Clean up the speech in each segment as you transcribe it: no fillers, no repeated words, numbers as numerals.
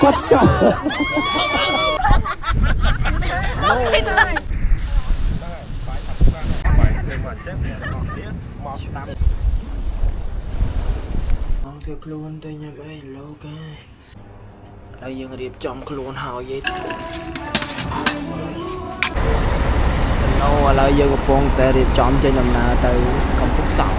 quất chợ theo luôn tay nhầm ấy ok đây dương điệp trong luôn hào vậy nó là dương con tay điệp trong trên nhầm nào từ công thức sòng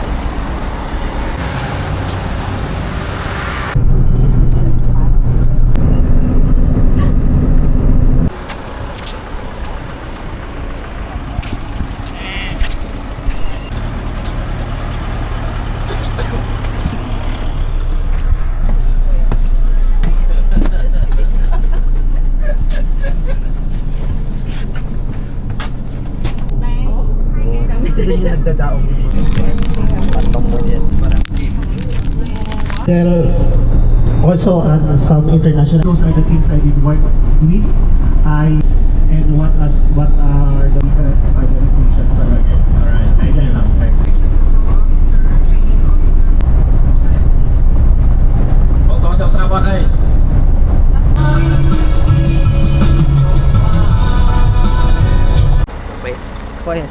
There are also some international. Those are the things I did work with. And what are the different organizations are again. Alright, thank you. Also, chào các bạn ơi. quay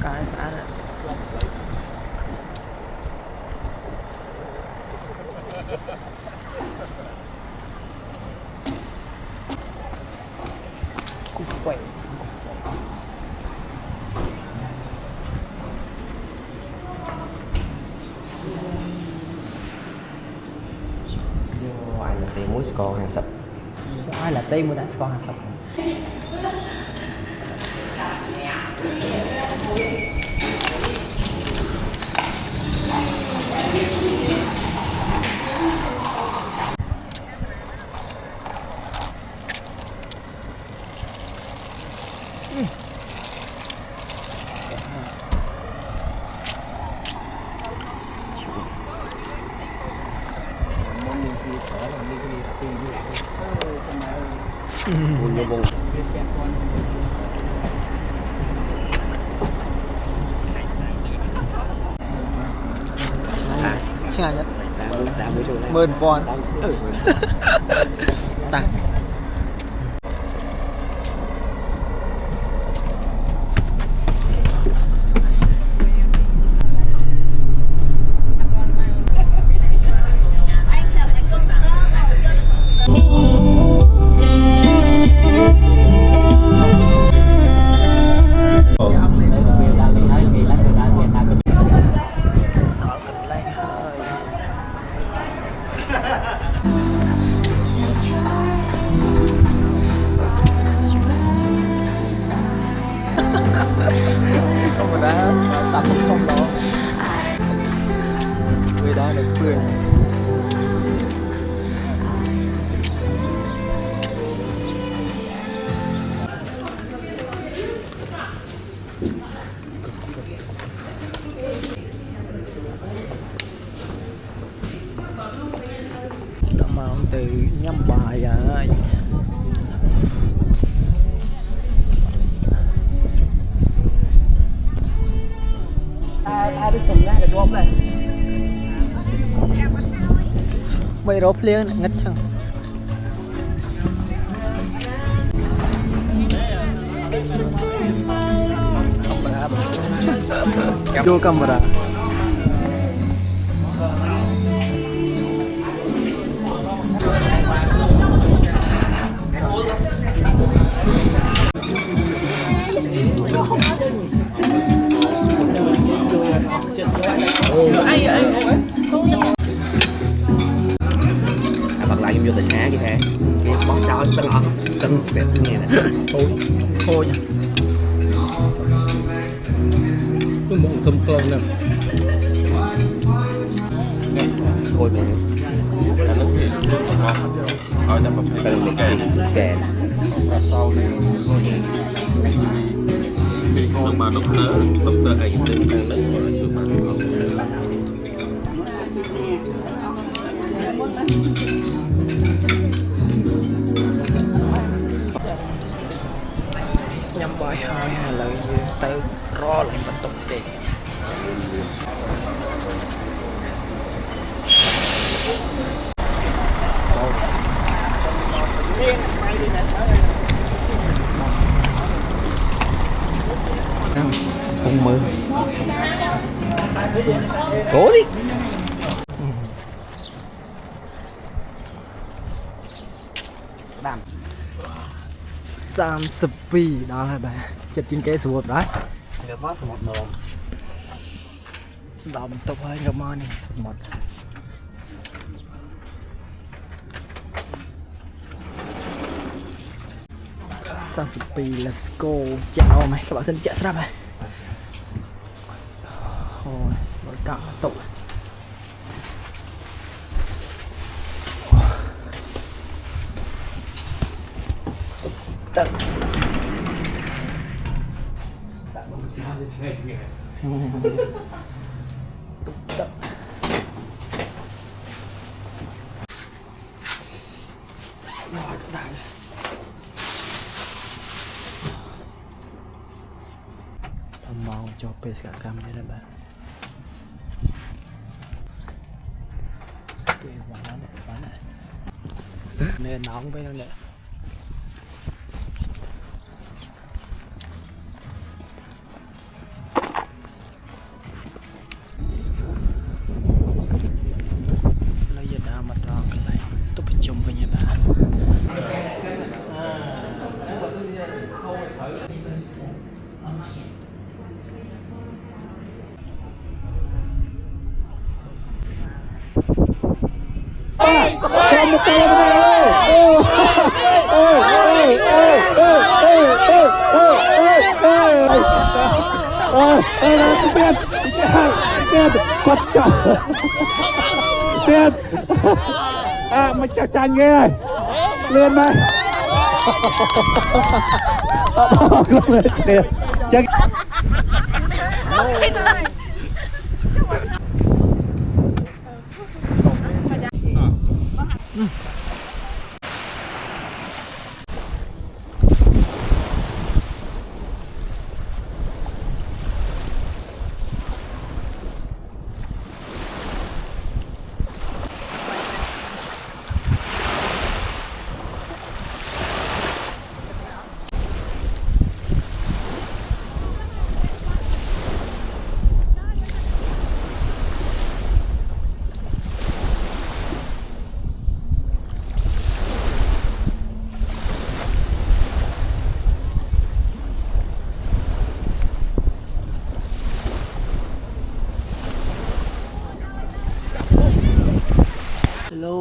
cái xã này cũng khỏe ngoài là tiền muối score hàng sập ai là tim mới đã score hàng sập buồn vô buồn chả nhất đã mới rồi mơn con ta không đã tắm không đó người đã được cười đã mang từ nhâm bài à ai biết sùng ra được không này mày rộp liền ngất chăng vô camera bật lại vô tình há kia hả cái bó cháo sẽ lọt cân đẹp nghe nè thôi nha cái món thơm clone nè thôi mẹ cái nước gì ngon ở đây mà phải scan sau này nhưng mà lúc tớ ấy thì càng lớn rồi chứ mà nhâm បាយហើយឥឡូវយើងទៅរកឡើងបន្ទប់ទេពុំមើលអូយដាំ32ដល់ហើយបាទចិត្តជាងគេស្រួលដែរវាមកសមុទ្រនំដល់បន្ទប់ហើយក៏មកនេះសមុទ្រ32 let's go ចាក់អមក្បាក់សិនចាក់ស្រាប់ហើយអូយបើកាក់តុកទឹកមកចូលបេសកកម្មនេះដែរបាទគេបានណែនងទៅហ្នឹងគាត់ចោលទៀតមិនចាស់ចាញ់គេហើយលឿនណាស់អត់ខ្លួនទេចឹង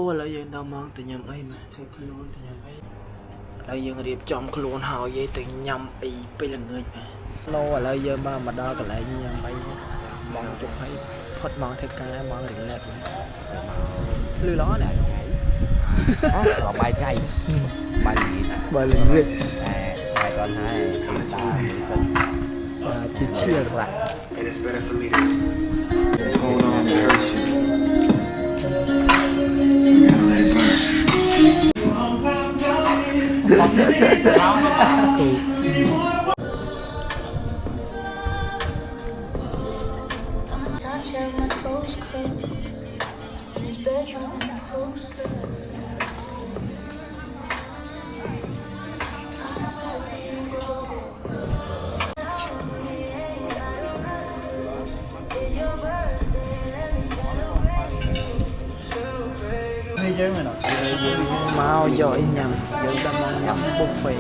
ឥឡូវយើងដល់ម៉ោងទៅញ៉ាំអីមកធ្វើខ្លួនទៅញ៉ាំអីឥឡូវយើងរៀបចំខ្លួនហើយទៅញ៉ាំអីពេលល្ងាចបាទឥឡូវយើងមកដល់កន្លែងញ៉ាំអីម៉ោងជប់ហើយផុតម៉ោងធ្វើការម៉ោងរីឡែកបាទលឺល្អណាស់អ่ะបាយថ្ងៃបាយល្ងាចបាយកូនហើយតាសិនជាឈៀរ៉ា And it's better for me to hold on to her shit. Mau giờ em nhầm, giờ đang nhắm buffet.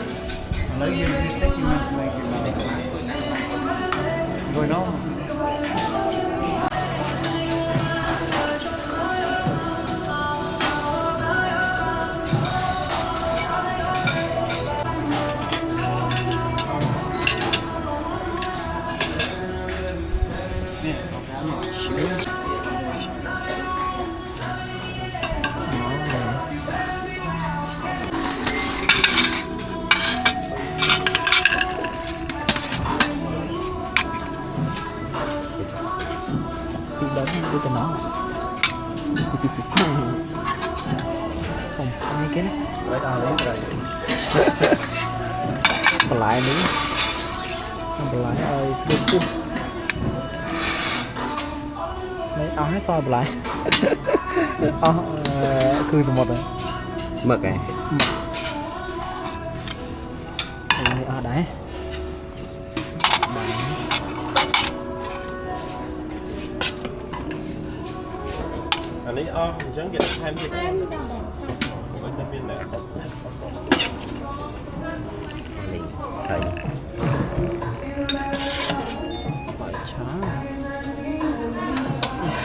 Lấy gì thích rồi nó. Đi cái nó không hai cái đấy lấy rồi còn lại nữa bờ lại ơi súp cút mấy áo hết soi bờ lại cứ từ một rồi mực này đấy anh ấy chẳng get thêm gì với nhân viên này thầy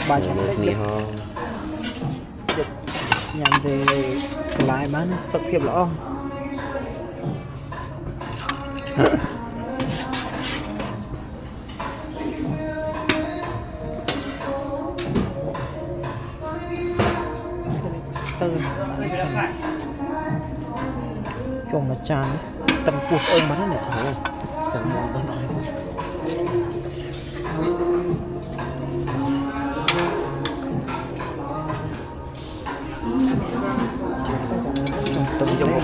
ba trăm đấy nhằm về lại bán thực hiệp lõ chung là tràn tầm cuộc ơn bắn này chẳng mong có nói tầm trong một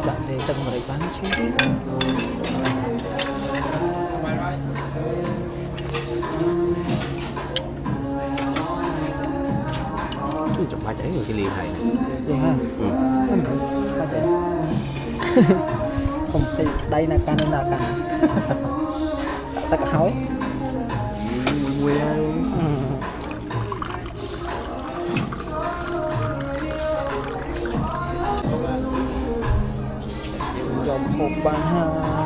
bạn để tầm mà bán chứ chụp ba cháy rồi cái liền này vậy ha ba cháy không thì đây là can ta cả háo dòng một bàn ha